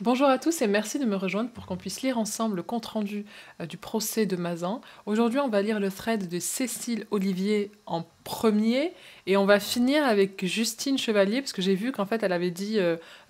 Bonjour à tous et merci de me rejoindre pour qu'on puisse lire ensemble le compte-rendu du procès de Mazan. Aujourd'hui, on va lire le thread de Cécile Olivier en premier et on va finir avec Justine Chevalier parce que j'ai vu qu'en fait elle avait dit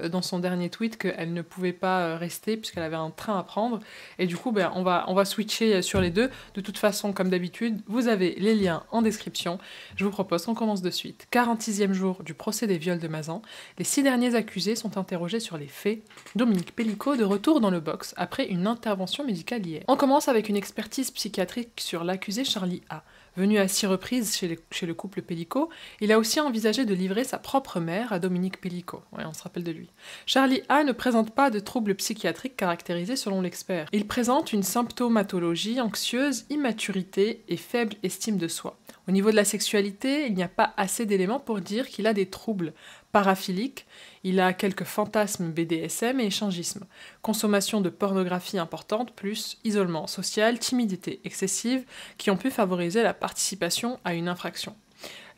dans son dernier tweet qu'elle ne pouvait pas rester puisqu'elle avait un train à prendre et du coup on va switcher sur les deux. De toute façon, comme d'habitude, vous avez les liens en description. Je vous propose qu'on commence de suite. 46e jour du procès des viols de Mazan. Les 6 derniers accusés sont interrogés sur les faits. Dominique Pellicot de retour dans le box après une intervention médicale hier. On commence avec une expertise psychiatrique sur l'accusé Charlie A. Venu à 6 reprises chez le couple Pellicot, il a aussi envisagé de livrer sa propre mère à Dominique Pellicot. Ouais, on se rappelle de lui. Charlie A ne présente pas de troubles psychiatriques caractérisés selon l'expert. Il présente une symptomatologie anxieuse, immaturité et faible estime de soi. Au niveau de la sexualité, il n'y a pas assez d'éléments pour dire qu'il a des troubles paraphiliques, il a quelques fantasmes BDSM et échangisme, consommation de pornographie importante, plus isolement social, timidité excessive, qui ont pu favoriser la participation à une infraction.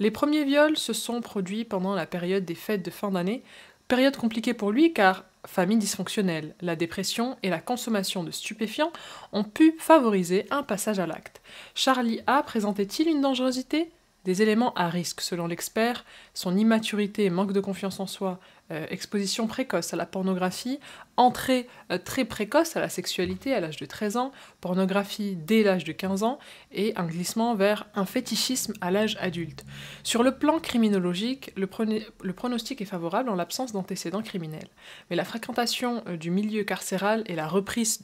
Les premiers viols se sont produits pendant la période des fêtes de fin d'année, période compliquée pour lui car famille dysfonctionnelle, la dépression et la consommation de stupéfiants ont pu favoriser un passage à l'acte. Charlie A présentait-il une dangerosité ? Des éléments à risque selon l'expert, son immaturité et manque de confiance en soi, exposition précoce à la pornographie, entrée très précoce à la sexualité à l'âge de 13 ans, pornographie dès l'âge de 15 ans, et un glissement vers un fétichisme à l'âge adulte. Sur le plan criminologique, le pronostic est favorable en l'absence d'antécédents criminels. Mais la fréquentation du milieu carcéral et la reprise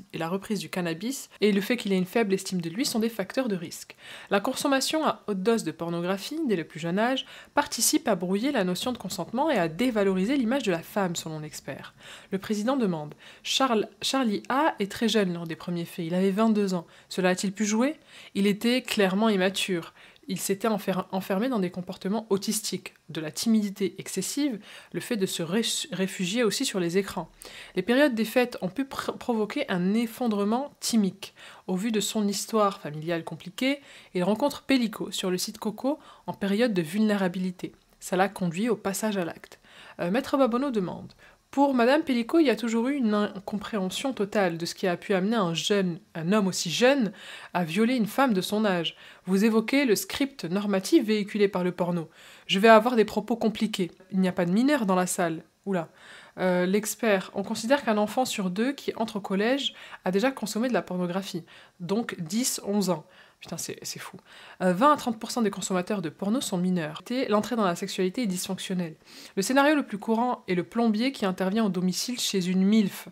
du cannabis, et le fait qu'il ait une faible estime de lui sont des facteurs de risque. La consommation à haute dose de pornographie, dès le plus jeune âge, participe à brouiller la notion de consentement et à dévaloriser l'image de la femme, selon l'expert. Le président demande « Charlie A est très jeune lors des premiers faits, il avait 22 ans. Cela a-t-il pu jouer ? Il était clairement immature. Il s'était enfermé dans des comportements autistiques, de la timidité excessive, le fait de se réfugier aussi sur les écrans. Les périodes des fêtes ont pu provoquer un effondrement thymique. Au vu de son histoire familiale compliquée, il rencontre Pellicot sur le site Coco en période de vulnérabilité. Ça l'a conduit au passage à l'acte. Maître Babonneau demande « Pour Madame Pellicot, il y a toujours eu une incompréhension totale de ce qui a pu amener un homme aussi jeune à violer une femme de son âge. Vous évoquez le script normatif véhiculé par le porno. Je vais avoir des propos compliqués. Il n'y a pas de mineurs dans la salle. Oula. L'expert, on considère qu'un enfant sur deux qui entre au collège a déjà consommé de la pornographie, donc 10-11 ans. Putain, c'est fou. 20 à 30% des consommateurs de porno sont mineurs. L'entrée dans la sexualité est dysfonctionnelle. Le scénario le plus courant est le plombier qui intervient au domicile chez une MILF.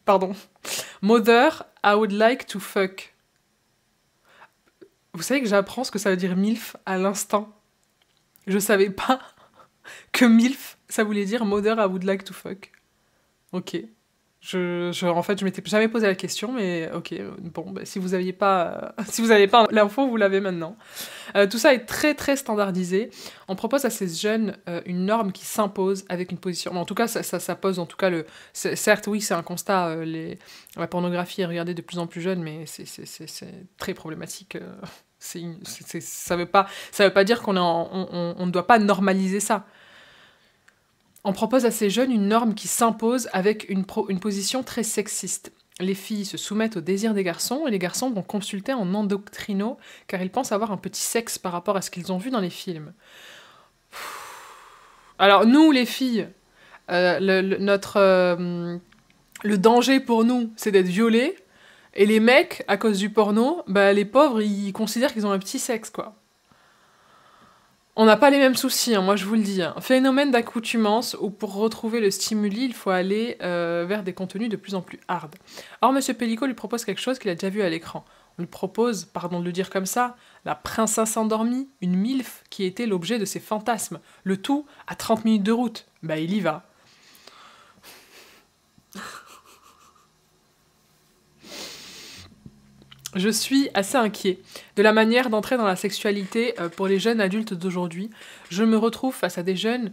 Pardon. Mother, I would like to fuck. Vous savez que j'apprends ce que ça veut dire MILF à l'instant. Je savais pas que MILF, ça voulait dire Mother, I would like to fuck. Ok. En fait, je m'étais jamais posé la question, mais ok, bon, si vous n'aviez pas l'info, vous l'avez maintenant. Tout ça est très très standardisé. On propose à ces jeunes une norme qui s'impose avec une position. En tout cas, ça pose en tout cas certes, oui, c'est un constat. La pornographie est regardée de plus en plus jeune, mais c'est très problématique. Ça veut pas dire qu'on ne doit pas normaliser ça. On propose à ces jeunes une norme qui s'impose avec une position très sexiste. Les filles se soumettent aux désirs des garçons et les garçons vont consulter en endocrino car ils pensent avoir un petit sexe par rapport à ce qu'ils ont vu dans les films. Alors nous, les filles, le danger pour nous, c'est d'être violées. Et les mecs, à cause du porno, les pauvres, ils considèrent qu'ils ont un petit sexe, quoi. On n'a pas les mêmes soucis, hein, moi je vous le dis. Phénomène d'accoutumance où pour retrouver le stimuli, il faut aller vers des contenus de plus en plus hard. Or, M. Pellicot lui propose quelque chose qu'il a déjà vu à l'écran. On lui propose, pardon de le dire comme ça, la princesse endormie, une MILF qui était l'objet de ses fantasmes. Le tout à 30 minutes de route. Il y va. Je suis assez inquiet de la manière d'entrer dans la sexualité pour les jeunes adultes d'aujourd'hui. Je me retrouve face à des jeunes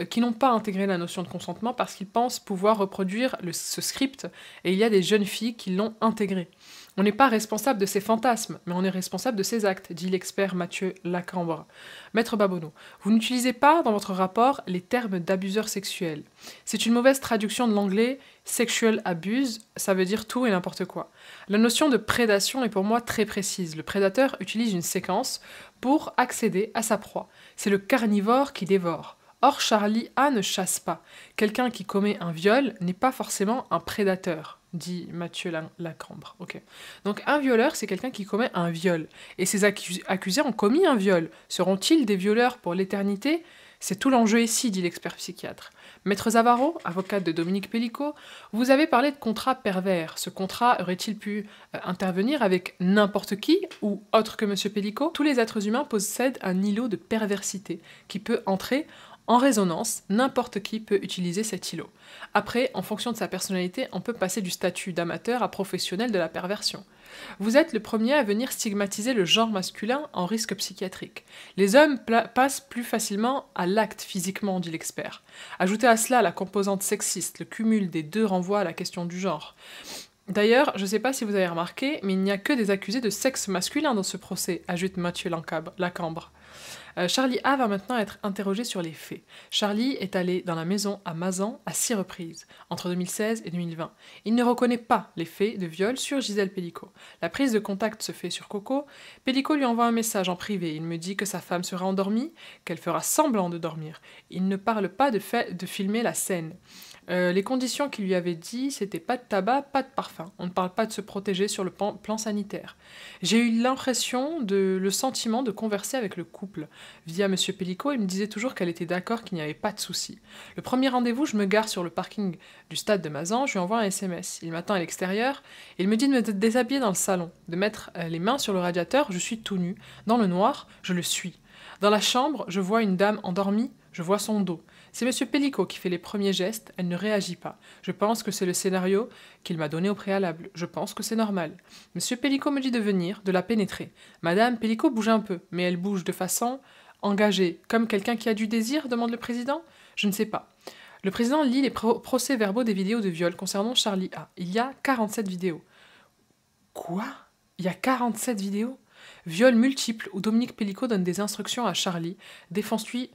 qui n'ont pas intégré la notion de consentement parce qu'ils pensent pouvoir reproduire ce script, et il y a des jeunes filles qui l'ont intégré. On n'est pas responsable de ses fantasmes, mais on est responsable de ses actes, dit l'expert Mathieu Lacambre. Maître Babonneau, vous n'utilisez pas dans votre rapport les termes d'abuseur sexuel. C'est une mauvaise traduction de l'anglais « sexual abuse », ça veut dire tout et n'importe quoi. La notion de prédation est pour moi très précise. Le prédateur utilise une séquence pour accéder à sa proie. C'est le carnivore qui dévore. Or, Charlie A ne chasse pas. Quelqu'un qui commet un viol n'est pas forcément un prédateur, dit Mathieu Lacambre. Okay. Donc un violeur, c'est quelqu'un qui commet un viol. Et ces accusés ont commis un viol. Seront-ils des violeurs pour l'éternité ? C'est tout l'enjeu ici, dit l'expert psychiatre. Maître Zavaro, avocate de Dominique Pellicot, vous avez parlé de contrat pervers. Ce contrat aurait-il pu intervenir avec n'importe qui ou autre que Monsieur Pellicot ? Tous les êtres humains possèdent un îlot de perversité qui peut entrer en résonance, n'importe qui peut utiliser cet îlot. Après, en fonction de sa personnalité, on peut passer du statut d'amateur à professionnel de la perversion. Vous êtes le premier à venir stigmatiser le genre masculin en risque psychiatrique. Les hommes passent plus facilement à l'acte physiquement, dit l'expert. Ajoutez à cela la composante sexiste, le cumul des deux renvoie à la question du genre. D'ailleurs, je ne sais pas si vous avez remarqué, mais il n'y a que des accusés de sexe masculin dans ce procès, ajoute Mathieu Lacambre. Charlie A va maintenant être interrogé sur les faits. Charlie est allé dans la maison à Mazan à 6 reprises, entre 2016 et 2020. Il ne reconnaît pas les faits de viol sur Gisèle Pellicot. La prise de contact se fait sur Coco. Pellicot lui envoie un message en privé. Il me dit que sa femme sera endormie, qu'elle fera semblant de dormir. Il ne parle pas de filmer la scène. Les conditions qu'il lui avait dit, c'était pas de tabac, pas de parfum. On ne parle pas de se protéger sur le plan sanitaire. J'ai eu le sentiment de converser avec le couple. Via Monsieur Pellicot, il me disait toujours qu'elle était d'accord, qu'il n'y avait pas de souci. Le premier rendez-vous, je me gare sur le parking du stade de Mazan, je lui envoie un SMS. Il m'attend à l'extérieur, et il me dit de me déshabiller dans le salon, de mettre les mains sur le radiateur, je suis tout nu. Dans le noir, je le suis. Dans la chambre, je vois une dame endormie, je vois son dos. C'est Monsieur Pellicot qui fait les premiers gestes, elle ne réagit pas. Je pense que c'est le scénario qu'il m'a donné au préalable. Je pense que c'est normal. Monsieur Pellicot me dit de venir, de la pénétrer. Madame Pellicot bouge un peu, mais elle bouge de façon engagée, comme quelqu'un qui a du désir, demande le président. Je ne sais pas. Le président lit les procès-verbaux des vidéos de viol concernant Charlie A. Il y a 47 vidéos. Quoi ? Il y a 47 vidéos ? Viol multiple où Dominique Pellicot donne des instructions à Charlie. Défonce-lui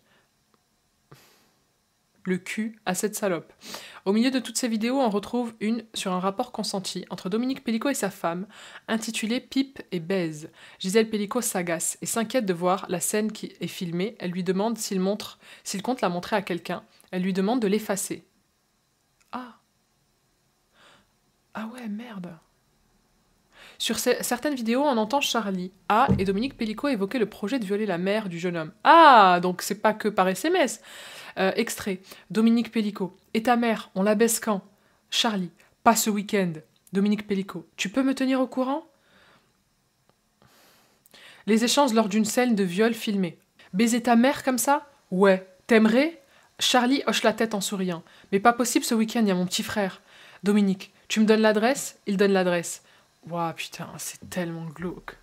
le cul à cette salope. Au milieu de toutes ces vidéos, on retrouve une sur un rapport consenti entre Dominique Pellicot et sa femme, intitulée Pipe et baise. Gisèle Pellicot s'agace et s'inquiète de voir la scène qui est filmée. Elle lui demande s'il compte la montrer à quelqu'un. Elle lui demande de l'effacer. Ah ouais, merde. Sur certaines vidéos, on entend Charlie A et Dominique Pellicot évoquer le projet de violer la mère du jeune homme. Ah, donc c'est pas que par SMS. Extrait. Dominique Pellicot. Et ta mère, on la baisse quand ? Charlie. Pas ce week-end. Dominique Pellicot. Tu peux me tenir au courant ? Les échanges lors d'une scène de viol filmée. Baiser ta mère comme ça ? Ouais. T'aimerais ? Charlie hoche la tête en souriant. Mais pas possible ce week-end, il y a mon petit frère. Dominique. Tu me donnes l'adresse ? Il donne l'adresse. Waouh, putain, c'est tellement glauque.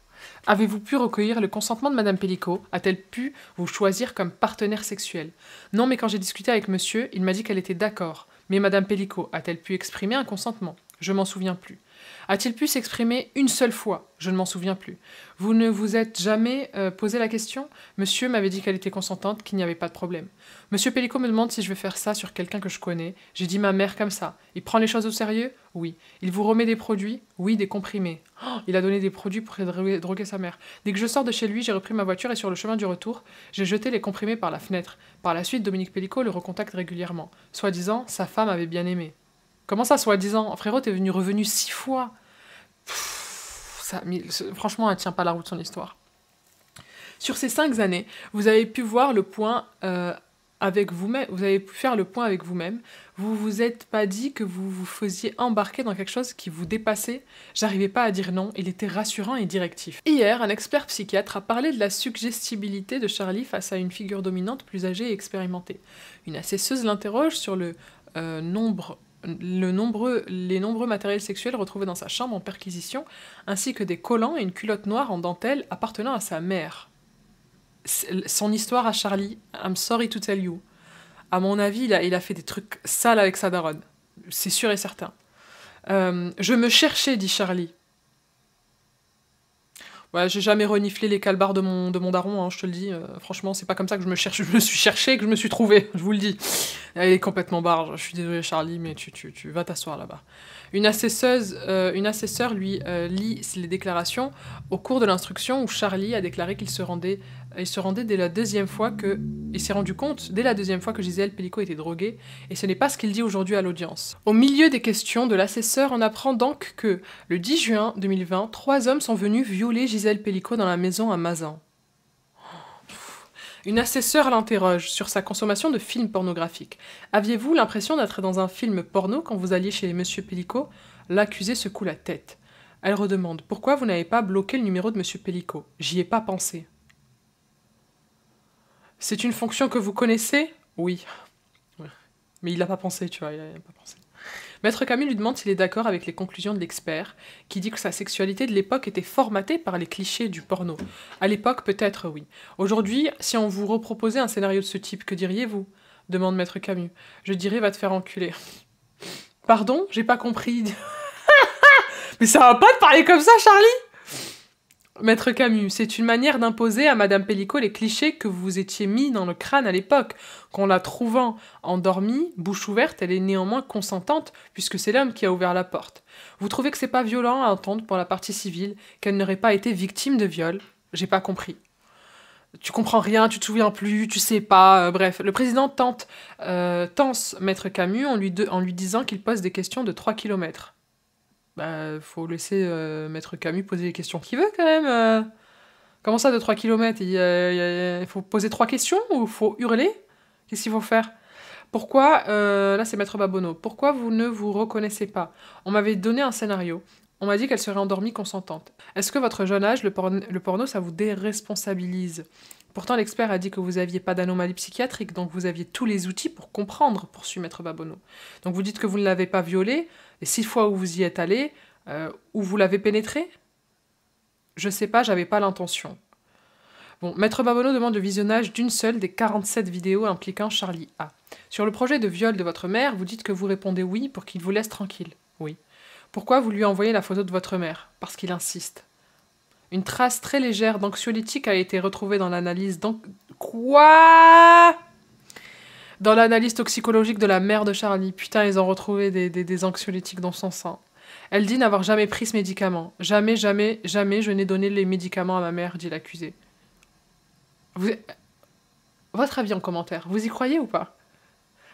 Avez-vous pu recueillir le consentement de Madame Pellicot ? A-t-elle pu vous choisir comme partenaire sexuel ? Non, mais quand j'ai discuté avec monsieur, il m'a dit qu'elle était d'accord. Mais Madame Pellicot a-t-elle pu exprimer un consentement ? Je m'en souviens plus. A-t-il pu s'exprimer une seule fois ? Je ne m'en souviens plus. Vous ne vous êtes jamais posé la question ? Monsieur m'avait dit qu'elle était consentante, qu'il n'y avait pas de problème. Monsieur Pellicot me demande si je vais faire ça sur quelqu'un que je connais. J'ai dit ma mère comme ça. Il prend les choses au sérieux ? Oui. Il vous remet des produits ? Oui, des comprimés. Oh, il a donné des produits pour droguer sa mère. Dès que je sors de chez lui, j'ai repris ma voiture et sur le chemin du retour, j'ai jeté les comprimés par la fenêtre. Par la suite, Dominique Pellicot le recontacte régulièrement. Soi-disant, sa femme avait bien aimé. Comment ça, soi-disant ? Frérot, t'es revenu 6 fois. Franchement, elle tient pas la route, son histoire. Sur ces 5 années, vous avez pu voir le point avec vous-même. Vous avez pu faire le point avec vous-même. Vous vous êtes pas dit que vous vous faisiez embarquer dans quelque chose qui vous dépassait. J'arrivais pas à dire non. Il était rassurant et directif. Hier, un expert psychiatre a parlé de la suggestibilité de Charlie face à une figure dominante plus âgée et expérimentée. Une assesseuse l'interroge sur les nombreux matériels sexuels retrouvés dans sa chambre en perquisition, ainsi que des collants et une culotte noire en dentelle appartenant à sa mère. Son histoire à Charlie, I'm sorry to tell you. À mon avis, il a fait des trucs sales avec sa daronne. C'est sûr et certain. Je me cherchais, dit Charlie. Ouais, j'ai jamais reniflé les calbars de mon daron, hein, je te le dis. Franchement, c'est pas comme ça que je me cherche. Je me suis cherché et que je me suis trouvé, je vous le dis. Elle est complètement barge. Je suis désolée, Charlie, mais tu vas t'asseoir là-bas. Une assesseure lui lit les déclarations au cours de l'instruction où Charlie a déclaré qu'il se rendait. Il se rendait dès la deuxième fois que. Il s'est rendu compte dès la deuxième fois que Gisèle Pellico était droguée, et ce n'est pas ce qu'il dit aujourd'hui à l'audience. Au milieu des questions de l'assesseur, on apprend donc que, le 10 juin 2020, 3 hommes sont venus violer Gisèle Pellico dans la maison à Mazan. Une assesseure l'interroge sur sa consommation de films pornographiques. Aviez-vous l'impression d'être dans un film porno quand vous alliez chez Monsieur Pellico? L'accusé secoue la tête. Elle redemande « Pourquoi vous n'avez pas bloqué le numéro de Monsieur Pellico? J'y ai pas pensé. » C'est une fonction que vous connaissez? Oui. Ouais. Mais il n'a pas pensé, tu vois, il n'a pas pensé. Maître Camus lui demande s'il est d'accord avec les conclusions de l'expert, qui dit que sa sexualité de l'époque était formatée par les clichés du porno. À l'époque, peut-être oui. Aujourd'hui, si on vous reproposait un scénario de ce type, que diriez-vous? Demande Maître Camus. Je dirais va te faire enculer. Pardon? J'ai pas compris. Mais ça va pas te parler comme ça, Charlie? Maître Camus, c'est une manière d'imposer à Madame Pellico les clichés que vous vous étiez mis dans le crâne à l'époque, qu'en la trouvant endormie, bouche ouverte, elle est néanmoins consentante, puisque c'est l'homme qui a ouvert la porte. Vous trouvez que c'est pas violent à entendre pour la partie civile, qu'elle n'aurait pas été victime de viol? J'ai pas compris. Tu comprends rien, tu te souviens plus, tu sais pas, bref. Le président tense Maître Camus en lui disant qu'il pose des questions de 3 kilomètres. Bah, faut laisser Maître Camus poser les questions qu'il veut, quand même. Comment ça, de 3 kilomètres? Il faut poser 3 questions ou faut hurler? Qu'est-ce qu'il faut faire? Pourquoi, là c'est Maître Babonneau, pourquoi vous ne vous reconnaissez pas? On m'avait donné un scénario. On m'a dit qu'elle serait endormie consentante. Est-ce que votre jeune âge, le porno, ça vous déresponsabilise? Pourtant, l'expert a dit que vous aviez pas d'anomalie psychiatrique, donc vous aviez tous les outils pour comprendre, poursuit Maître Babonneau. Donc vous dites que vous ne l'avez pas violée, et 6 fois où vous y êtes allé, où vous l'avez pénétré? Je sais pas, j'avais pas l'intention. Bon, Maître Babonneau demande le visionnage d'une seule des 47 vidéos impliquant Charlie A. Sur le projet de viol de votre mère, vous dites que vous répondez oui pour qu'il vous laisse tranquille. Oui. Pourquoi vous lui envoyez la photo de votre mère? Parce qu'il insiste. Une trace très légère d'anxiolytique a été retrouvée dans l'analyse Quoi? Dans l'analyse toxicologique de la mère de Charlie. Putain, ils ont retrouvé des anxiolytiques dans son sang. Elle dit n'avoir jamais pris ce médicament. Jamais, jamais, jamais je n'ai donné les médicaments à ma mère, dit l'accusé. Votre avis en commentaire, vous y croyez ou pas?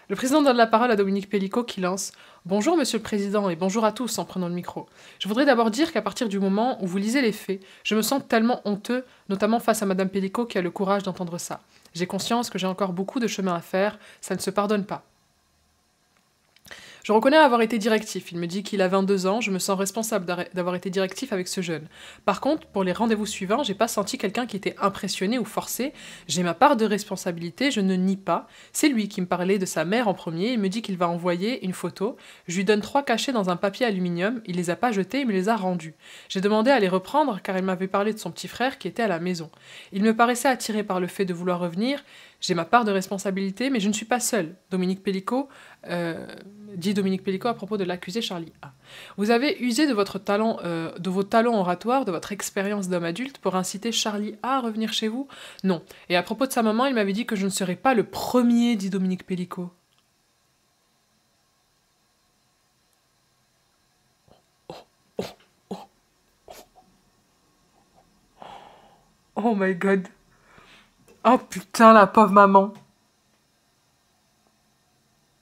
Le président donne la parole à Dominique Pellico qui lance « Bonjour Monsieur le Président et bonjour à tous » en prenant le micro. Je voudrais d'abord dire qu'à partir du moment où vous lisez les faits, je me sens tellement honteux, notamment face à Madame Pellico qui a le courage d'entendre ça. J'ai conscience que j'ai encore beaucoup de chemin à faire, ça ne se pardonne pas. Je reconnais avoir été directif. Il me dit qu'il a 22 ans, je me sens responsable d'avoir été directif avec ce jeune. Par contre, pour les rendez-vous suivants, j'ai pas senti quelqu'un qui était impressionné ou forcé. J'ai ma part de responsabilité, je ne nie pas. C'est lui qui me parlait de sa mère en premier, il me dit qu'il va envoyer une photo. Je lui donne 3 cachets dans un papier aluminium, il les a pas jetés, il me les a rendus. J'ai demandé à les reprendre car il m'avait parlé de son petit frère qui était à la maison. Il me paraissait attiré par le fait de vouloir revenir. J'ai ma part de responsabilité, mais je ne suis pas seule. Dit Dominique Pellico à propos de l'accusé Charlie A. Vous avez usé de vos talents oratoires, de votre expérience d'homme adulte pour inciter Charlie A à revenir chez vous? Non. Et à propos de sa maman, il m'avait dit que je ne serais pas le premier, dit Dominique Pellico. Oh my god. Oh putain, la pauvre maman.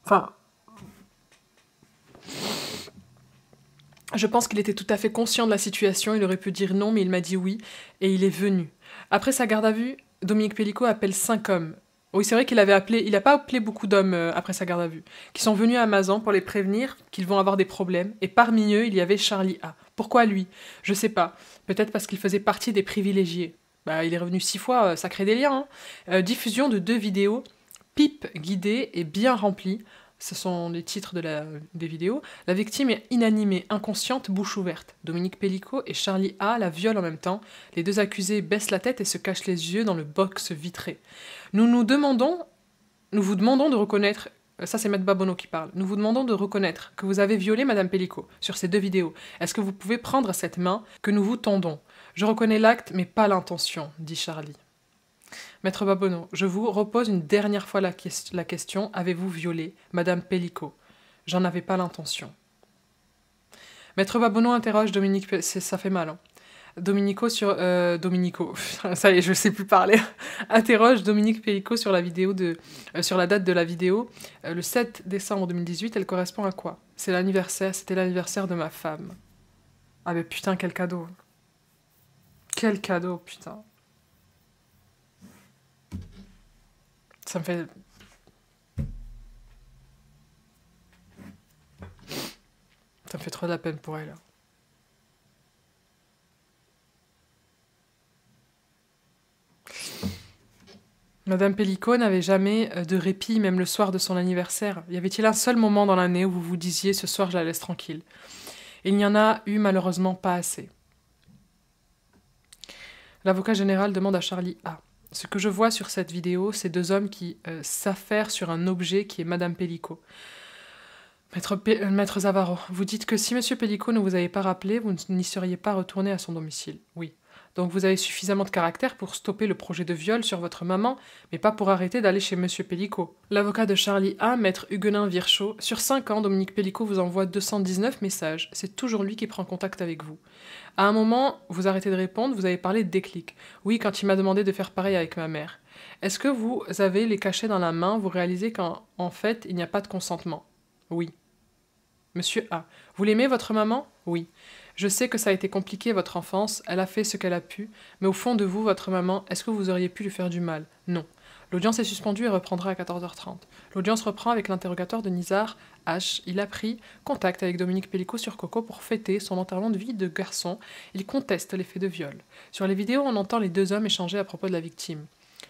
Enfin... Je pense qu'il était tout à fait conscient de la situation, il aurait pu dire non, mais il m'a dit oui, et il est venu. Après sa garde à vue, Dominique Pellico appelle 5 hommes. Oui, c'est vrai qu'il n'a pas appelé beaucoup d'hommes après sa garde à vue, qui sont venus à Mazan pour les prévenir qu'ils vont avoir des problèmes, et parmi eux, il y avait Charlie A. Pourquoi lui? Je sais pas. Peut-être parce qu'il faisait partie des privilégiés. Bah, il est revenu 6 fois, ça crée des liens. Diffusion de 2 vidéos, pipe guidée et bien remplie. Ce sont les titres des vidéos. La victime est inanimée, inconsciente, bouche ouverte. Dominique Pellico et Charlie A la violent en même temps. Les 2 accusés baissent la tête et se cachent les yeux dans le box vitré. Nous nous demandons Nous vous demandons de reconnaître, ça c'est Maître Babono qui parle, nous vous demandons de reconnaître que vous avez violé Madame Pellico sur ces 2 vidéos. Est-ce que vous pouvez prendre cette main que nous vous tendons? Je reconnais l'acte, mais pas l'intention, dit Charlie. Maître Babono, je vous repose une dernière fois la question, avez-vous violé Madame Pellico? J'en avais pas l'intention. Maître Babono interroge Dominique, ça fait mal, hein. Dominico, ça y est, je sais plus parler, interroge Dominique Pellico sur la vidéo sur la date de la vidéo. Le 7 décembre 2018, elle correspond à quoi? C'était l'anniversaire de ma femme. Ah mais putain, quel cadeau. Quel cadeau, putain. Ça me fait... Ça me fait trop de la peine pour elle. Madame Pellico n'avait jamais de répit, même le soir de son anniversaire. Y avait-il un seul moment dans l'année où vous vous disiez « ce soir, je la laisse tranquille ». Il n'y en a eu malheureusement pas assez. L'avocat général demande à Charlie A. Ce que je vois sur cette vidéo, c'est 2 hommes qui s'affairent sur un objet qui est Madame Pellico. Maître Zavaro, vous dites que si Monsieur Pellico ne vous avait pas rappelé, vous n'y seriez pas retourné à son domicile. Oui. Donc vous avez suffisamment de caractère pour stopper le projet de viol sur votre maman, mais pas pour arrêter d'aller chez Monsieur Pellico. L'avocat de Charlie A, Maître Huguenin Virchaud, sur 5 ans, Dominique Pellico vous envoie 219 messages. C'est toujours lui qui prend contact avec vous. À un moment, vous arrêtez de répondre, vous avez parlé de déclic. Oui, quand il m'a demandé de faire pareil avec ma mère. Est-ce que vous avez les cachets dans la main, vous réalisez qu'en fait, il n'y a pas de consentement? Oui. Monsieur A. Vous l'aimez, votre maman? Oui. Je sais que ça a été compliqué, votre enfance, elle a fait ce qu'elle a pu, mais au fond de vous, votre maman, est-ce que vous auriez pu lui faire du mal? Non. L'audience est suspendue et reprendra à 14h30. L'audience reprend avec l'interrogateur de Nizar H. Il a pris contact avec Dominique Pellico sur Coco pour fêter son enterrement de vie de garçon. Il conteste les faits de viol. Sur les vidéos, on entend les 2 hommes échanger à propos de la victime.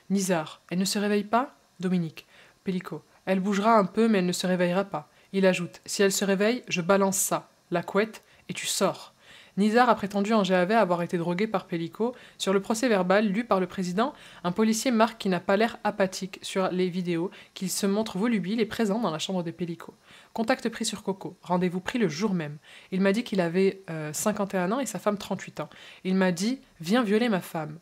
Nizar. Elle ne se réveille pas? Dominique. Pellico. Elle bougera un peu, mais elle ne se réveillera pas. Il ajoute « Si elle se réveille, je balance ça, la couette, et tu sors ». Nizar a prétendu en GAV avoir été drogué par Pellico. Sur le procès-verbal lu par le président, un policier marque qu'il n'a pas l'air apathique sur les vidéos, qu'il se montre volubile et présent dans la chambre de Pellico. Contact pris sur Coco. Rendez-vous pris le jour même. Il m'a dit qu'il avait 51 ans et sa femme 38 ans. Il m'a dit « Viens violer ma femme ».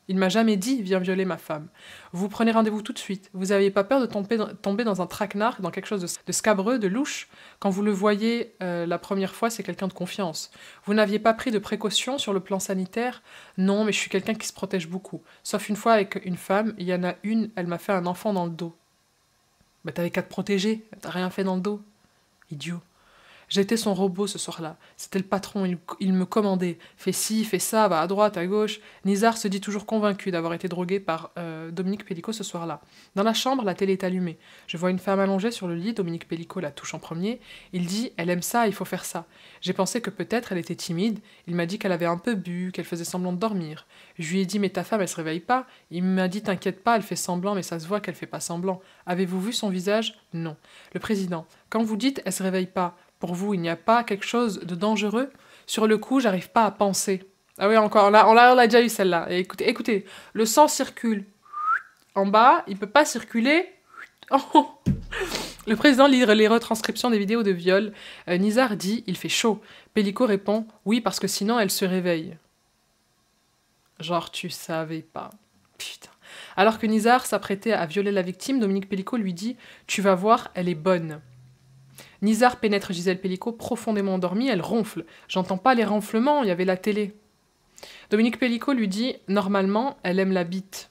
Il m'a jamais dit « Viens violer ma femme ». Vous prenez rendez-vous tout de suite. Vous n'aviez pas peur de tomber dans un traquenard, dans quelque chose de scabreux, de louche? Quand vous le voyez la première fois, c'est quelqu'un de confiance. Vous n'aviez pas pris de précautions sur le plan sanitaire? Non, mais je suis quelqu'un qui se protège beaucoup. Sauf une fois avec une femme, il y en a une, elle m'a fait un enfant dans le dos. Bah t'avais qu'à te protéger, t'as rien fait dans le dos. Idiot. J'étais son robot ce soir-là. C'était le patron, il me commandait. Fais ci, fais ça, va à droite, à gauche. Nizar se dit toujours convaincu d'avoir été drogué par Dominique Pellico ce soir-là. Dans la chambre, la télé est allumée. Je vois une femme allongée sur le lit, Dominique Pellico la touche en premier. Il dit « Elle aime ça, il faut faire ça ». J'ai pensé que peut-être elle était timide. Il m'a dit qu'elle avait un peu bu, qu'elle faisait semblant de dormir. Je lui ai dit « Mais ta femme, elle se réveille pas ?» Il m'a dit « T'inquiète pas, elle fait semblant, mais ça se voit qu'elle fait pas semblant. Avez-vous vu son visage ?» Non. Le président. Quand vous dites « Elle se réveille pas », pour vous, il n'y a pas quelque chose de dangereux? Sur le coup, j'arrive pas à penser. Ah oui, encore, là, on l'a déjà eu celle-là. Écoutez, le sang circule en bas, il peut pas circuler en haut. Le président lit les retranscriptions des vidéos de viol. Nizar dit « Il fait chaud ». Pellico répond « Oui, parce que sinon elle se réveille ». Genre, tu savais pas. Putain. Alors que Nizar s'apprêtait à violer la victime, Dominique Pellico lui dit « Tu vas voir, elle est bonne ». Nizar pénètre Gisèle Pellico profondément endormie, elle ronfle. J'entends pas les ronflements, il y avait la télé. Dominique Pellico lui dit « Normalement, elle aime la bite ».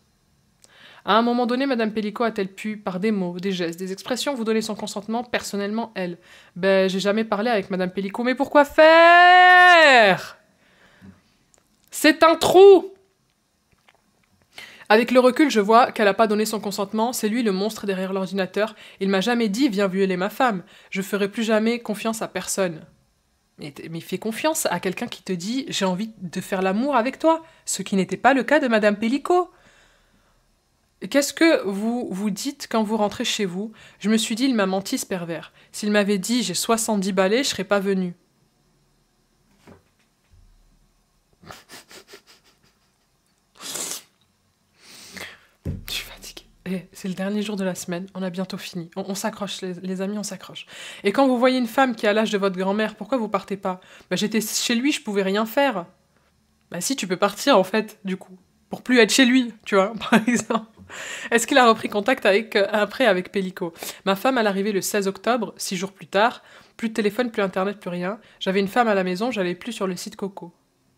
À un moment donné, Madame Pellico a-t-elle pu, par des mots, des gestes, des expressions, vous donner son consentement, personnellement, elle? Ben, j'ai jamais parlé avec Madame Pellico, mais pourquoi faire? C'est un trou! Avec le recul, je vois qu'elle n'a pas donné son consentement, c'est lui le monstre derrière l'ordinateur. Il m'a jamais dit « Viens violer ma femme ». Je ferai plus jamais confiance à personne. Mais fais confiance à quelqu'un qui te dit « J'ai envie de faire l'amour avec toi », ce qui n'était pas le cas de Madame Pellico. Qu'est-ce que vous vous dites quand vous rentrez chez vous? Je me suis dit « Il m'a menti ce pervers. S'il m'avait dit « J'ai 70 balais », je serais pas venue. c'est le dernier jour de la semaine, on a bientôt fini. On s'accroche, les amis, on s'accroche. Et quand vous voyez une femme qui a l'âge de votre grand-mère, pourquoi vous partez pas? Bah, j'étais chez lui, je pouvais rien faire. Bah si, tu peux partir, en fait, du coup. Pour plus être chez lui, tu vois, par exemple. Est-ce qu'il a repris contact après avec Pellico? Ma femme, à l'arrivée le 16 octobre, 6 jours plus tard, plus de téléphone, plus internet, plus rien. J'avais une femme à la maison, j'allais plus sur le site Coco.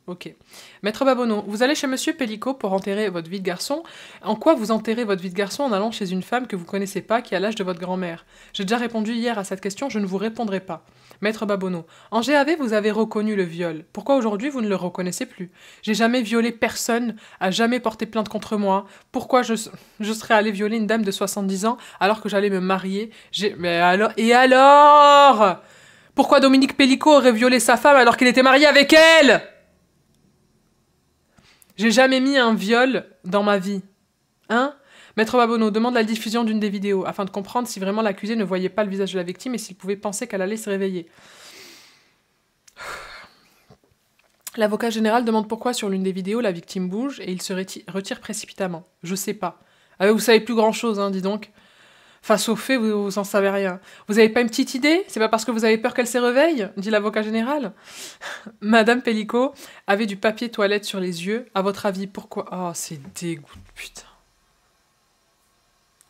Ok. Maître Babonneau, vous allez chez Monsieur Pellico pour enterrer votre vie de garçon. En quoi vous enterrez votre vie de garçon en allant chez une femme que vous connaissez pas, qui a l'âge de votre grand-mère? J'ai déjà répondu hier à cette question, je ne vous répondrai pas. Maître Babonneau, en GAV, vous avez reconnu le viol. Pourquoi aujourd'hui vous ne le reconnaissez plus? J'ai jamais violé personne, a jamais porté plainte contre moi. Pourquoi je serais allé violer une dame de 70 ans alors que j'allais me marier? Mais alors... Et alors? Pourquoi Dominique Pellico aurait violé sa femme alors qu'il était marié avec elle? J'ai jamais mis un viol dans ma vie. Hein? Maître Babonneau demande la diffusion d'une des vidéos, afin de comprendre si vraiment l'accusé ne voyait pas le visage de la victime et s'il pouvait penser qu'elle allait se réveiller. L'avocat général demande pourquoi sur l'une des vidéos la victime bouge et il se retire précipitamment. Je sais pas. Ah, vous savez plus grand chose, hein, dis donc. Face aux faits, vous en savez rien. Vous avez pas une petite idée? C'est pas parce que vous avez peur qu'elle se réveille? Dit l'avocat général. Madame Pellico avait du papier toilette sur les yeux. À votre avis, pourquoi? Oh, c'est dégoût, putain.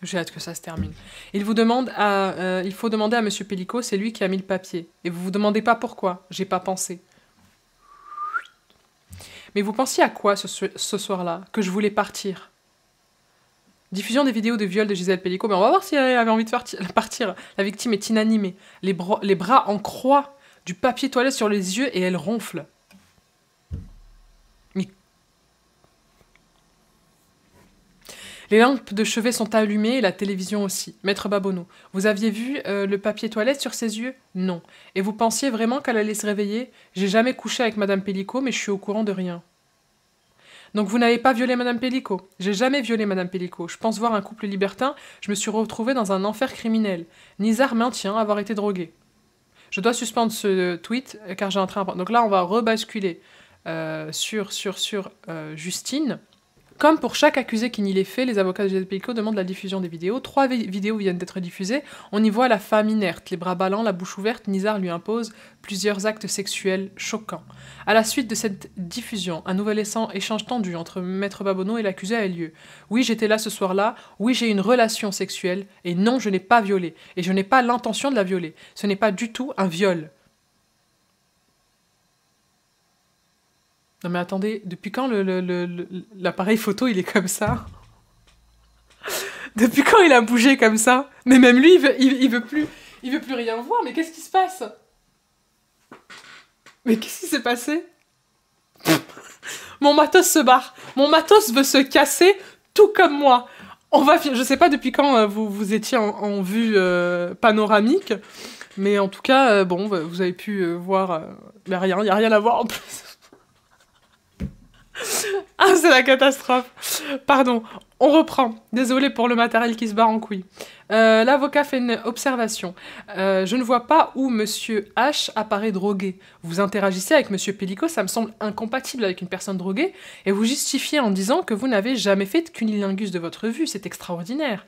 J'ai hâte que ça se termine. Il faut demander à Monsieur Pellico, c'est lui qui a mis le papier. Et vous vous demandez pas pourquoi? J'ai pas pensé. Mais vous pensiez à quoi ce soir-là? Que je voulais partir? Diffusion des vidéos de viol de Gisèle Pellico. Mais on va voir si elle avait envie de partir. La victime est inanimée. Les bras en croix, du papier toilette sur les yeux et elle ronfle. Mais... Les lampes de chevet sont allumées et la télévision aussi. Maître Babonneau, vous aviez vu le papier toilette sur ses yeux? Non. Et vous pensiez vraiment qu'elle allait se réveiller? J'ai jamais couché avec Madame Pellico, mais je suis au courant de rien. Donc vous n'avez pas violé Madame Pellico? J'ai jamais violé Madame Pellico. Je pense voir un couple libertin, je me suis retrouvée dans un enfer criminel. Nizar maintient avoir été drogué. Je dois suspendre ce tweet car j'ai un train à prendre. Donc là, on va rebasculer sur Justine. Comme pour chaque accusé qui nie les faits, les avocats de Gisèle Pellico demandent la diffusion des vidéos. 3 vidéos viennent d'être diffusées. On y voit la femme inerte, les bras ballants, la bouche ouverte. Nizar lui impose plusieurs actes sexuels choquants. À la suite de cette diffusion, un nouvel échange tendu entre Maître Babonneau et l'accusé a eu lieu. Oui, j'étais là ce soir-là. Oui, j'ai une relation sexuelle. Et non, je n'ai pas violé. Et je n'ai pas l'intention de la violer. Ce n'est pas du tout un viol. Non mais attendez, depuis quand l'appareil photo il est comme ça? Depuis quand il a bougé comme ça? Mais même lui il veut plus rien voir, mais qu'est-ce qui se passe? Mais qu'est-ce qui s'est passé? Mon matos se barre, mon matos veut se casser tout comme moi. Je sais pas depuis quand vous étiez en vue panoramique, mais en tout cas, bon, vous avez pu voir... mais rien, il n'y a rien à voir en plus. Ah, c'est la catastrophe. Pardon, on reprend. Désolé pour le matériel qui se barre en couille. L'avocat fait une observation. Je ne vois pas où Monsieur H apparaît drogué. Vous interagissez avec Monsieur Pellico, ça me semble incompatible avec une personne droguée, et vous justifiez en disant que vous n'avez jamais fait de cunilingus de votre vue. C'est extraordinaire.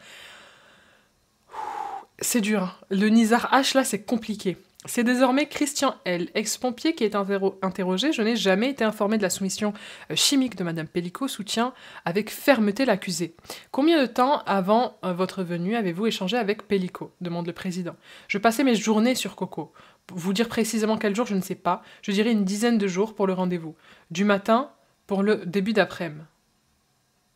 C'est dur. Le Nizar H, là, c'est compliqué. C'est désormais Christian L., ex-pompier, qui est interrogé. Je n'ai jamais été informé de la soumission chimique de Madame Pellico, soutient avec fermeté l'accusé. Combien de temps avant votre venue avez-vous échangé avec Pellico? Demande le président. Je passais mes journées sur Coco. Pour vous dire précisément quel jour, je ne sais pas. Je dirais une dizaine de jours pour le rendez-vous. Du matin pour le début d'après-midi.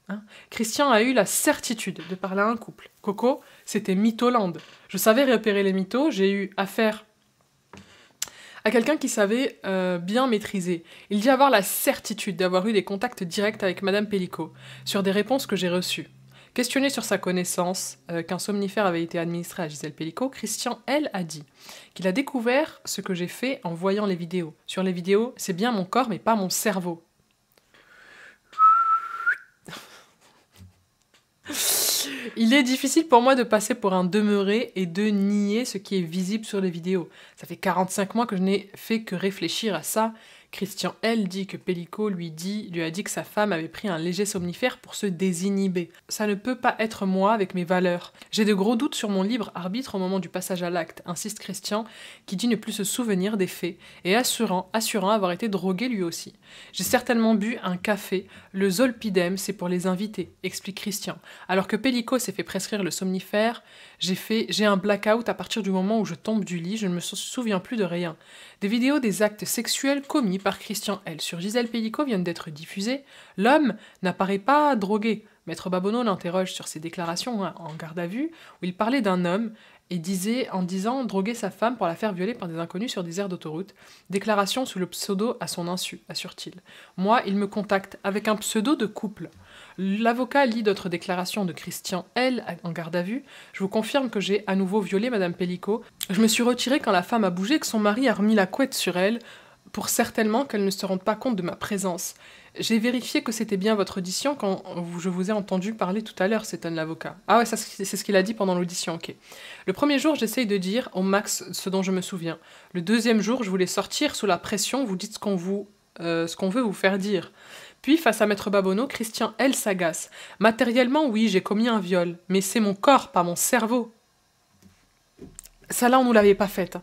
Hein? Christian a eu la certitude de parler à un couple. Coco, c'était Mytholand. Je savais repérer les mythos, j'ai eu affaire à quelqu'un qui savait bien maîtriser. Il dit avoir la certitude d'avoir eu des contacts directs avec Madame Pellico, sur des réponses que j'ai reçues. Questionné sur sa connaissance qu'un somnifère avait été administré à Gisèle Pellico, Christian, elle, a dit qu'il a découvert ce que j'ai fait en voyant les vidéos. Sur les vidéos, c'est bien mon corps, mais pas mon cerveau. Il est difficile pour moi de passer pour un demeuré et de nier ce qui est visible sur les vidéos. Ça fait 45 mois que je n'ai fait que réfléchir à ça. Christian L. dit que Pellico lui a dit que sa femme avait pris un léger somnifère pour se désinhiber. Ça ne peut pas être moi avec mes valeurs. J'ai de gros doutes sur mon libre arbitre au moment du passage à l'acte, insiste Christian, qui dit ne plus se souvenir des faits, et assurant avoir été drogué lui aussi. J'ai certainement bu un café, le zolpidem c'est pour les invités, explique Christian. Alors que Pellico s'est fait prescrire le somnifère, j'ai un blackout à partir du moment où je tombe du lit, je ne me souviens plus de rien. Des vidéos des actes sexuels commis par Christian L. sur Gisèle Pellico viennent d'être diffusées. L'homme n'apparaît pas drogué. Maître Babonneau l'interroge sur ses déclarations en garde à vue, où il parlait d'un homme et disait, en disant droguer sa femme pour la faire violer par des inconnus sur des aires d'autoroute. Déclaration sous le pseudo à son insu, assure-t-il. Moi, il me contacte avec un pseudo de couple. L'avocat lit d'autres déclarations de Christian L. en garde à vue. Je vous confirme que j'ai à nouveau violé Madame Pellico. Je me suis retirée quand la femme a bougé, que son mari a remis la couette sur elle, pour certainement qu'elle ne se rende pas compte de ma présence. J'ai vérifié que c'était bien votre audition quand je vous ai entendu parler tout à l'heure, s'étonne l'avocat. Ah ouais, ça, c'est ce qu'il a dit pendant l'audition, ok. Le premier jour, j'essaye de dire au max ce dont je me souviens. Le deuxième jour, je voulais sortir sous la pression, vous dites ce qu'on veut vous faire dire. Puis, face à Maître Babonneau, Christian L. s'agace. Matériellement, oui, j'ai commis un viol, mais c'est mon corps, pas mon cerveau. Ça là, on nous l'avait pas faite.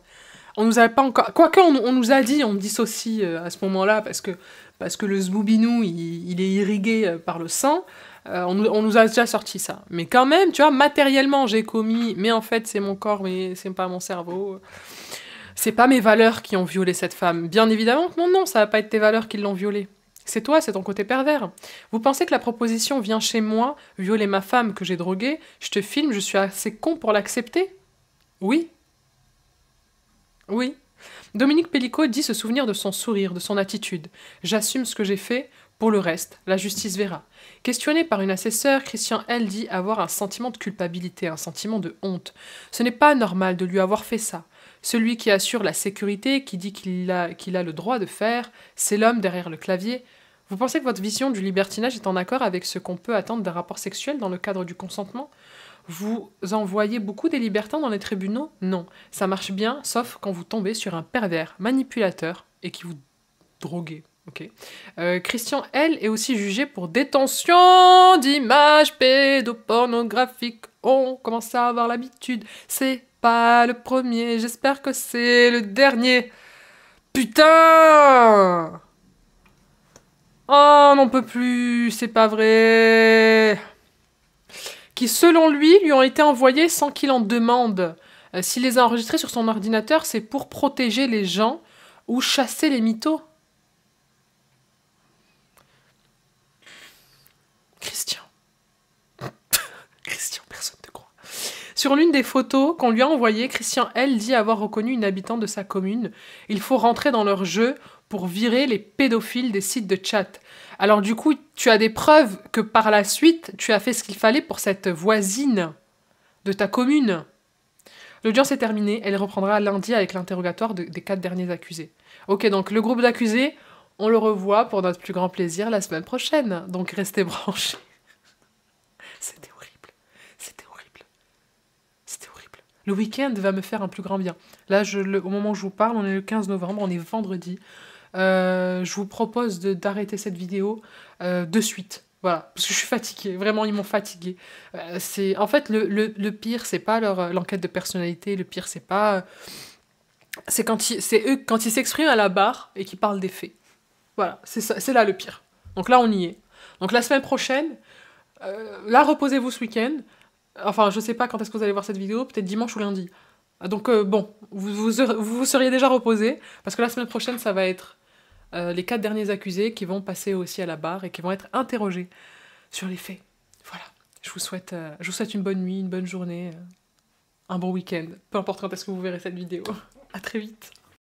On nous avait pas encore... Quoique, on nous a dit, on dissocie à ce moment-là, parce que le zboubinou, il est irrigué par le sang. On nous a déjà sorti ça. Mais quand même, tu vois, matériellement, j'ai commis, mais en fait, c'est mon corps, mais c'est pas mon cerveau. C'est pas mes valeurs qui ont violé cette femme. Bien évidemment que non, ça va pas être tes valeurs qui l'ont violée. C'est toi, c'est ton côté pervers. Vous pensez que la proposition vient chez moi, violer ma femme que j'ai droguée, je te filme, je suis assez con pour l'accepter? Oui. Oui. Dominique Pellico dit se souvenir de son sourire, de son attitude. J'assume ce que j'ai fait, pour le reste, la justice verra. Questionné par une assesseure, Christian L. dit avoir un sentiment de culpabilité, un sentiment de honte. Ce n'est pas normal de lui avoir fait ça. Celui qui assure la sécurité, qui dit qu'il a le droit de faire, c'est l'homme derrière le clavier. Vous pensez que votre vision du libertinage est en accord avec ce qu'on peut attendre d'un rapport sexuel dans le cadre du consentement? Vous en voyez beaucoup des libertins dans les tribunaux? Non. Ça marche bien, sauf quand vous tombez sur un pervers, manipulateur, et qui vous drogue. Okay. Christian L. est aussi jugé pour détention d'images pédopornographiques. On commence à avoir l'habitude. C'est pas le premier, j'espère que c'est le dernier. Putain! Oh, on n'en peut plus, c'est pas vrai. Qui, selon lui ont été envoyés sans qu'il en demande. S'il les a enregistrés sur son ordinateur, c'est pour protéger les gens ou chasser les mythos. Christian, personne ne te croit. Sur l'une des photos qu'on lui a envoyées, Christian L. dit avoir reconnu une habitante de sa commune. Il faut rentrer dans leur jeu pour virer les pédophiles des sites de chat. Alors du coup, tu as des preuves que par la suite, tu as fait ce qu'il fallait pour cette voisine de ta commune. L'audience est terminée, elle reprendra lundi avec l'interrogatoire des 4 derniers accusés. Ok, donc le groupe d'accusés, on le revoit pour notre plus grand plaisir la semaine prochaine. Donc restez branchés. C'était horrible. C'était horrible. C'était horrible. Le week-end va me faire un plus grand bien. Là, au moment où je vous parle, on est le 15 novembre, on est vendredi. Je vous propose d'arrêter cette vidéo de suite. Voilà, parce que je suis fatiguée. Vraiment, ils m'ont fatiguée. En fait, le pire, c'est pas l'enquête de personnalité. Le pire, c'est pas... c'est eux, quand ils s'expriment à la barre et qu'ils parlent des faits. Voilà, c'est là le pire. Donc là, on y est. Donc la semaine prochaine, là, reposez-vous ce week-end. Enfin, je sais pas quand est-ce que vous allez voir cette vidéo, peut-être dimanche ou lundi. Donc bon, vous seriez déjà reposé, parce que la semaine prochaine, ça va être les 4 derniers accusés qui vont passer aussi à la barre et qui vont être interrogés sur les faits. Voilà, je vous souhaite une bonne nuit, une bonne journée, un bon week-end, peu importe quand est-ce que vous verrez cette vidéo. À très vite.